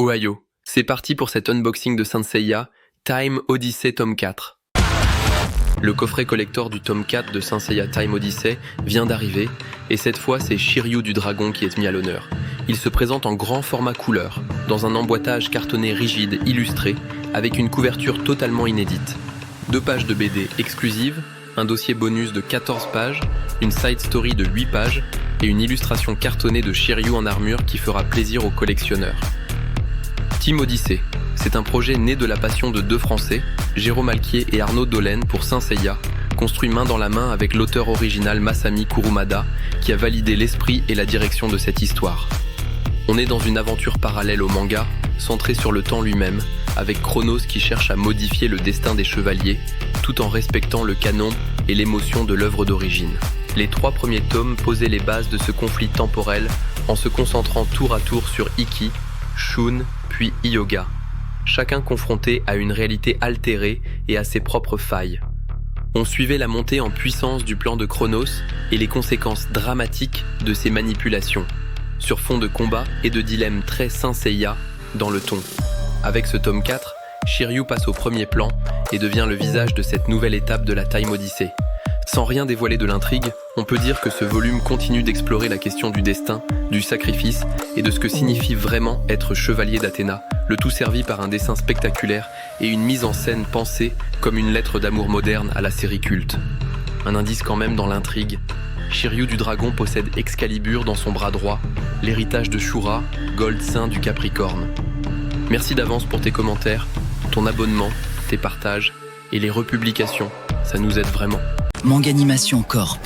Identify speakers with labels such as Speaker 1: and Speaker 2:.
Speaker 1: Ohio. C'est parti pour cet unboxing de Saint Seiya, Time Odyssey tome 4. Le coffret collector du tome 4 de Saint Seiya Time Odyssey vient d'arriver, et cette fois c'est Shiryu du Dragon qui est mis à l'honneur. Il se présente en grand format couleur, dans un emboîtage cartonné rigide illustré, avec une couverture totalement inédite. 2 pages de BD exclusives, un dossier bonus de 14 pages, une side story de 8 pages, et une illustration cartonnée de Shiryu en armure qui fera plaisir aux collectionneurs. Time Odyssey, c'est un projet né de la passion de 2 Français, Jérôme Alquier et Arnaud Dolène pour Saint Seiya, construit main dans la main avec l'auteur original Masami Kurumada, qui a validé l'esprit et la direction de cette histoire. On est dans une aventure parallèle au manga, centrée sur le temps lui-même, avec Chronos qui cherche à modifier le destin des chevaliers, tout en respectant le canon et l'émotion de l'œuvre d'origine. Les 3 premiers tomes posaient les bases de ce conflit temporel en se concentrant tour à tour sur Ikki, Shun, puis Hyuga, chacun confronté à une réalité altérée et à ses propres failles. On suivait la montée en puissance du plan de Chronos et les conséquences dramatiques de ses manipulations, sur fond de combat et de dilemmes très Saint Seiya dans le ton. Avec ce tome 4, Shiryu passe au premier plan et devient le visage de cette nouvelle étape de la Time Odyssey. Sans rien dévoiler de l'intrigue, on peut dire que ce volume continue d'explorer la question du destin, du sacrifice et de ce que signifie vraiment être chevalier d'Athéna, le tout servi par un dessin spectaculaire et une mise en scène pensée comme une lettre d'amour moderne à la série culte. Un indice quand même dans l'intrigue, Shiryu du Dragon possède Excalibur dans son bras droit, l'héritage de Shura, Gold Saint du Capricorne. Merci d'avance pour tes commentaires, ton abonnement, tes partages et les republications, ça nous aide vraiment.
Speaker 2: Manganimation Corp.